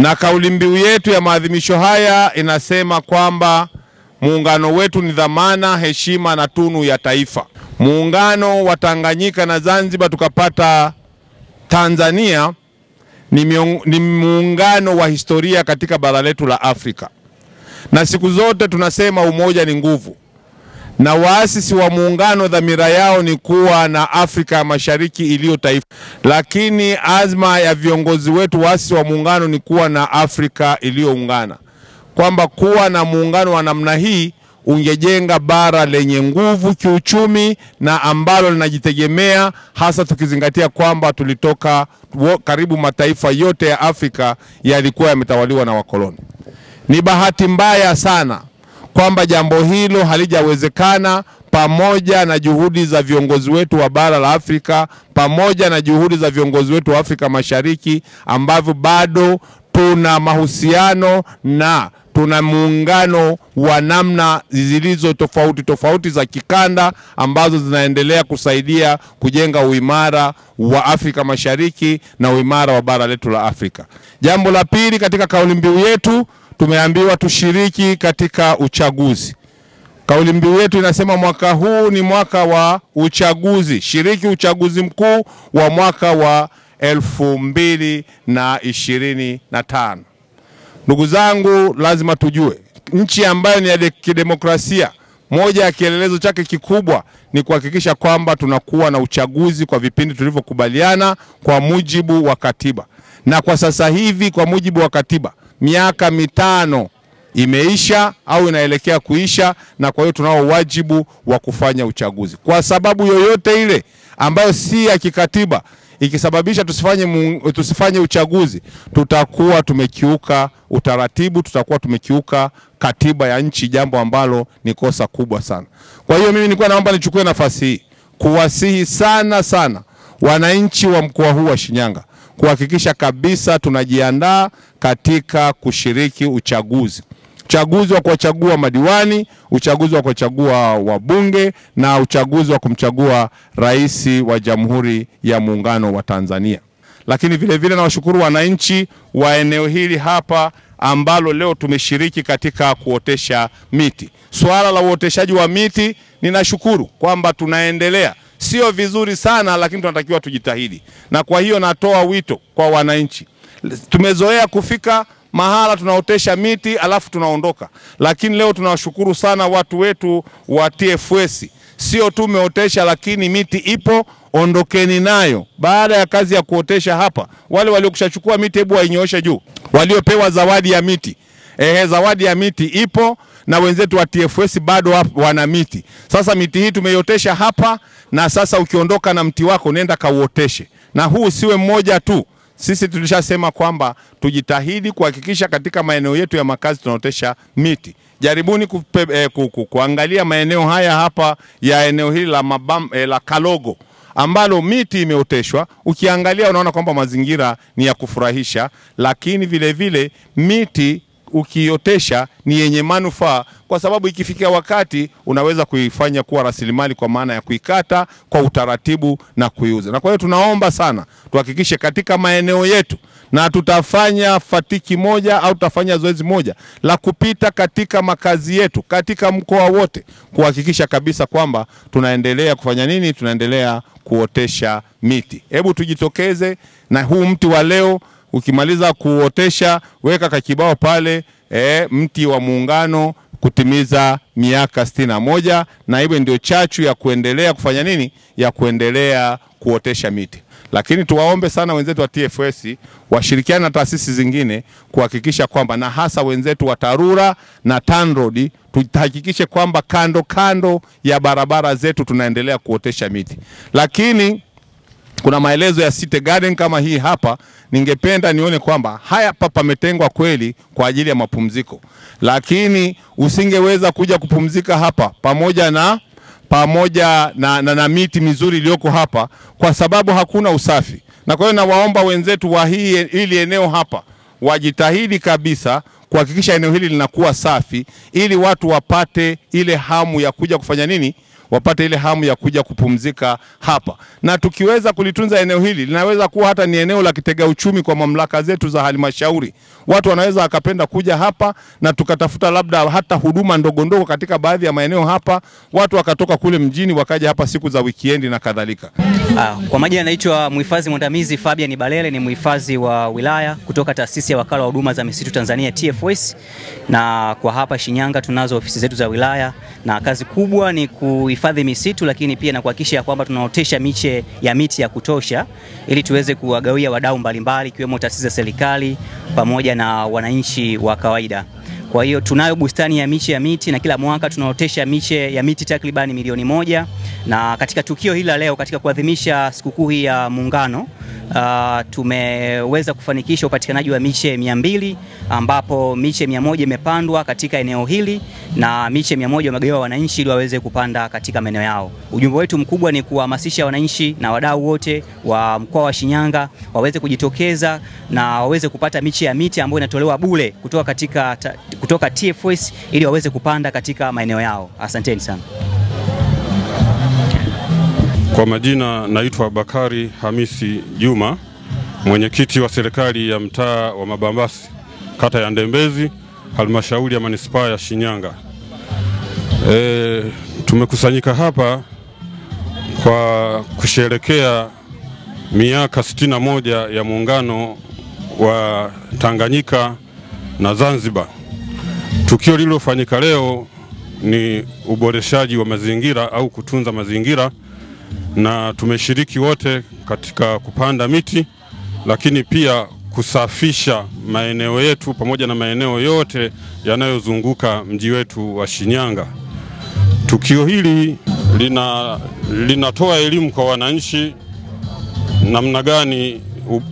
Na kauli mbiu yetu ya maadhimisho haya inasema kwamba muungano wetu ni dhamana, heshima na tunu ya taifa. Muungano wa Tanganyika na Zanzibar tukapata Tanzania ni muungano wa historia katika bara letu la Afrika. Na siku zote tunasema umoja ni nguvu. Na waasisi wa muungano dhamira yao ni kuwa na Afrika ya Mashariki iliyo taifa. Lakini azma ya viongozi wetu waasisi wa muungano ni kuwa na Afrika iliyoungana. Kwamba kuwa na muungano wa namna hii ungejenga bara lenye nguvu kiuchumi na ambalo linajitegemea, hasa tukizingatia kwamba tulitoka karibu mataifa yote ya Afrika yalikuwa yametawaliwa na wakoloni. Ni bahati mbaya sana kwamba jambo hilo halijawezekana, pamoja na juhudi za viongozi wetu wa bara la Afrika, pamoja na juhudi za viongozi wetu wa Afrika Mashariki, ambavyo bado tuna mahusiano na tuna muungano wa namna zilizo tofauti za kikanda ambazo zinaendelea kusaidia kujenga uimara wa Afrika Mashariki na uimara wa bara letu la Afrika. Jambo la pili, katika kauli mbiu yetu tumeambiwa tushiriki katika uchaguzi. Kauli mbiu yetu inasema mwaka huu ni mwaka wa uchaguzi. Shiriki uchaguzi mkuu wa mwaka wa 2025. Ndugu zangu, lazima tujue nchi ambayo ni ya kidemokrasia, moja ya kielelezo chake kikubwa ni kuhakikisha kwamba tunakuwa na uchaguzi kwa vipindi tulivyokubaliana kwa mujibu wa katiba. Na kwa sasa hivi kwa mujibu wa katiba miaka 5 imeisha au inaelekea kuisha, na kwa hiyo tunao wajibu wa kufanya uchaguzi. Kwa sababu yoyote ile ambayo si ya kikatiba ikisababisha tusifanye uchaguzi, tutakuwa tumekiuka utaratibu, tutakuwa tumekiuka katiba ya nchi, jambo ambalo ni kosa kubwa sana. Kwa hiyo mimi nilikuwa naomba nichukue nafasi hii kuwasihi sana wananchi wa mkoa huu wa Shinyanga kuhakikisha kabisa tunajiandaa katika kushiriki uchaguzi. Uchaguzi wa kuchagua madiwani, uchaguzi wa kuchagua wabunge na uchaguzi wa kumchagua rais wa Jamhuri ya Muungano wa Tanzania. Lakini vile vile nawashukuru wananchi wa eneo hili hapa ambalo leo tumeshiriki katika kuotesha miti. Swala la uoteshaji wa miti ninashukuru kwamba tunaendelea. Sio vizuri sana, lakini tunatakiwa tujitahidi. Na kwa hiyo natoa wito kwa wananchi. Tumezoea kufika mahala tunaotesha miti alafu tunaondoka. Lakini leo tunawashukuru sana watu wetu wa TFS. Sio tu meotesha, lakini miti ipo, ondokeni nayo. Baada ya kazi ya kuotesha hapa, wale waliokushachukua miti hebu wainyooshe juu. Waliopewa zawadi ya miti. Zawadi ya miti ipo na wenzetu wa TFS bado wana miti. Sasa miti hii tumeiotesha hapa, na sasa ukiondoka na mti wako nenda kauoteshe. Na huu siwe mmoja tu. Sisi tulishasema kwamba tujitahidi kuhakikisha katika maeneo yetu ya makazi tunaotesha miti. Jaribuni kuangalia maeneo haya hapa ya eneo hili la Kalogo ambalo miti imeoteshwa. Ukiangalia unaona kwamba mazingira ni ya kufurahisha, lakini vile vile miti ukiotesha ni yenye manufaa, kwa sababu ikifikia wakati unaweza kuifanya kuwa rasilimali, kwa maana ya kuikata kwa utaratibu na kuiuza. Na kwa hiyo tunaomba sana tuhakikishe katika maeneo yetu, na tutafanya fatiki moja au tutafanya zoezi moja la kupita katika makazi yetu katika mkoa wote kuhakikisha kabisa kwamba tunaendelea kufanya nini? Tunaendelea kuotesha miti. Hebu tujitokeze na huu mti wa leo. Ukimaliza kuotesha, weka kakibao pale, mti wa muungano kutimiza miaka 61, na hiyo ndio chachu ya kuendelea kufanya nini? Ya kuendelea kuotesha miti. Lakini tuwaombe sana wenzetu wa TFS washirikiane na taasisi zingine kuhakikisha kwamba, na hasa wenzetu wa TARURA na TANROADS, tuhakikishe kwamba kando ya barabara zetu tunaendelea kuotesha miti. Lakini kuna maelezo ya City Garden kama hii hapa, ningependa nione kwamba haya pametengwa kweli kwa ajili ya mapumziko. Lakini usingeweza kuja kupumzika hapa pamoja na miti mizuri iliyoko hapa kwa sababu hakuna usafi. Na kwa hiyo nawaomba wenzetu wa hili eneo hapa wajitahidi kabisa kuhakikisha eneo hili linakuwa safi, ili watu wapate ile hamu ya kuja kufanya nini? wapate ile hamu ya kuja kupumzika hapa. Na tukiweza kulitunza eneo hili, linaweza kuwa hata ni eneo la kitega uchumi kwa mamlaka zetu za halmashauri. Watu wanaweza wakapenda kuja hapa na tukatafuta labda hata huduma ndogo ndogo katika baadhi ya maeneo hapa, watu wakatoka kule mjini wakaja hapa siku za weekend na kadhalika. Kwa majina naitwa Mhifadhi Mwandamizi Fabian Balele, ni mhifadhi wa wilaya kutoka Taasisi ya Wakala wa Huduma za Misitu Tanzania TFS. Na kwa hapa Shinyanga tunazo ofisi zetu za wilaya, na kazi kubwa ni kuhifadhi misitu, lakini pia na kuhakikisha kwamba tunaotesha miche ya miti ya kutosha ili tuweze kuwagawia wadau mbalimbali ikiwemo taasisi za serikali pamoja na wananchi wa kawaida. Kwa hiyo tunayo bustani ya miche ya miti na kila mwaka tunaotesha miche ya miti takribani milioni 1. Na katika tukio hili la leo, katika kuadhimisha sikukuu hii ya Muungano, tumeweza kufanikisha upatikanaji wa miche 200, ambapo miche 100 imepandwa katika eneo hili na miche 100 wamegawiwa wananchi ili waweze kupanda katika maeneo yao. Ujumbe wetu mkubwa ni kuhamasisha wananchi na wadau wote wa mkoa wa Shinyanga waweze kujitokeza na waweze kupata miche ya miti ambayo inatolewa bure kutoka TFS ili waweze kupanda katika maeneo yao. Asanteni sana. Kwa majina naitwa Bakari Hamisi Juma, mwenyekiti wa serikali ya mtaa wa Mabambasi, kata ya Ndembezi, halmashauri ya manispaa ya Shinyanga. Tumekusanyika hapa kwa kusherehekea miaka 61 ya muungano wa Tanganyika na Zanzibar. Tukio lililofanyika leo ni uboreshaji wa mazingira au kutunza mazingira, na tumeshiriki wote katika kupanda miti, lakini pia kusafisha maeneo yetu pamoja na maeneo yote yanayozunguka mji wetu wa Shinyanga. Tukio hili linatoa elimu kwa wananchi namna gani,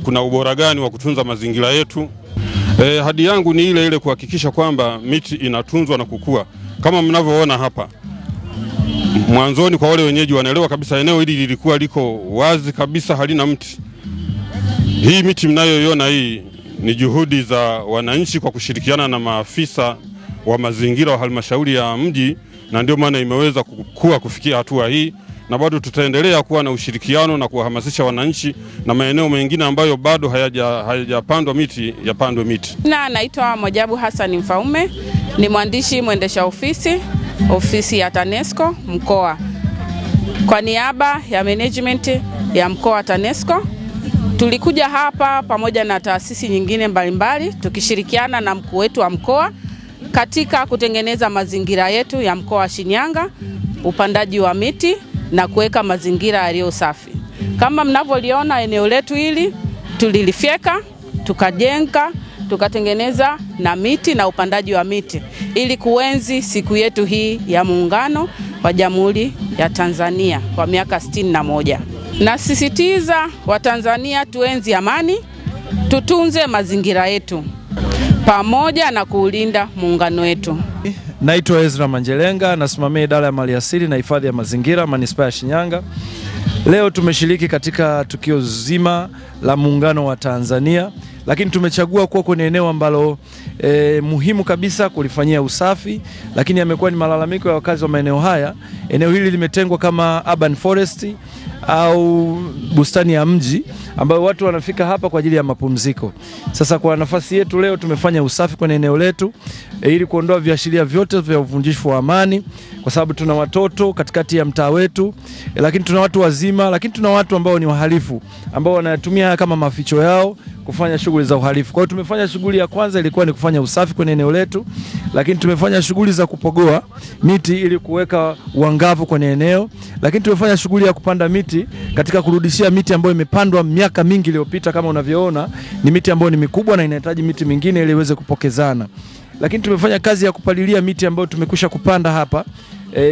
kuna ubora gani wa kutunza mazingira yetu. Hadi yangu ni ile kuhakikisha kwamba miti inatunzwa na kukua. Kama mnavyoona hapa, mwanzoni kwa wale wenyeji wanaelewa kabisa eneo hili lilikuwa liko wazi kabisa, halina mti. Hii miti mnayoiona hii ni juhudi za wananchi kwa kushirikiana na maafisa wa mazingira wa halmashauri ya mji, na ndio maana imeweza kukua kufikia hatua hii, na bado tutaendelea kuwa na ushirikiano na kuhamasisha wananchi na maeneo mengine ambayo bado hayajapandwa miti yapandwe miti. Naitwa Mojabu Hassan Mfaume, ni mwandishi mwendesha ofisi ya TANESCO mkoa. Kwa niaba ya management ya mkoa wa TANESCO, tulikuja hapa pamoja na taasisi nyingine mbalimbali tukishirikiana na mkuu wetu wa mkoa katika kutengeneza mazingira yetu ya mkoa wa Shinyanga, upandaji wa miti na kuweka mazingira yaliyo safi. Kama mnavyoliona eneo letu hili tulilifyeka, tukajenga, tukatengeneza na miti na upandaji wa miti ili kuenzi siku yetu hii ya Muungano wa Jamhuri ya Tanzania kwa miaka 61. Nasisitiza Watanzania tuenzi amani, tutunze mazingira yetu pamoja na kuulinda muungano wetu. Naitwa Ezra Manjelenga, nasimamia idara ya maliasili na hifadhi ya mazingira manispaa ya Shinyanga. Leo tumeshiriki katika tukio zima la Muungano wa Tanzania, lakini tumechagua kuwa kwenye eneo ambalo muhimu kabisa kulifanyia usafi, lakini yamekuwa ni malalamiko ya wakazi wa maeneo haya. Eneo hili limetengwa kama urban forest au bustani ya mji ambayo watu wanafika hapa kwa ajili ya mapumziko. Sasa kwa nafasi yetu leo tumefanya usafi kwenye eneo letu ili kuondoa viashiria vyote vya uvunjifu wa amani, kwa sababu tuna watoto katikati ya mtaa wetu, lakini tuna watu wazima, lakini tuna watu ambao ni wahalifu ambao wanatumia kama maficho yao kufanya shughuli za uhalifu. Kwa hiyo tumefanya shughuli ya kwanza ilikuwa ni kufanya usafi kwenye eneo letu, lakini tumefanya shughuli za kupogoa miti ili kuweka uangavu kwenye eneo, lakini tumefanya shughuli ya kupanda miti katika kurudishia miti ambayo imepandwa miaka mingi iliyopita. Kama unavyoona ni miti ambayo ni mikubwa na inahitaji miti mingine ili iweze kupokezana. Lakini tumefanya kazi ya kupalilia miti ambayo tumekwisha kupanda hapa.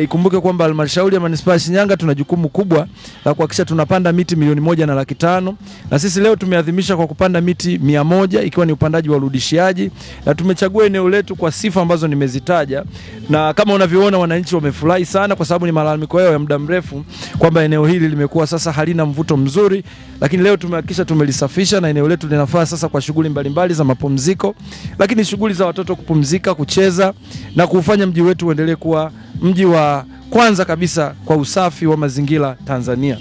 Ikumbuke kwamba halmashauri ya manispaa ya Shinyanga tuna jukumu kubwa la kuhakikisha tunapanda miti 1,500,000, na sisi leo tumeadhimisha kwa kupanda miti 100 ikiwa ni upandaji wa urudishiaji, na tumechagua eneo letu kwa sifa ambazo nimezitaja, na kama unavyoona wananchi wamefurahi sana kwa sababu ni malalamiko yao ya muda mrefu kwamba eneo hili limekuwa sasa halina mvuto mzuri, lakini leo tumehakikisha tumelisafisha na eneo letu linafaa sasa kwa shughuli mbalimbali za mapumziko, lakini shughuli za watoto kupumzika, kucheza na kufanya mji wetu uendelee kuwa mji wa kwanza kabisa kwa usafi wa mazingira Tanzania.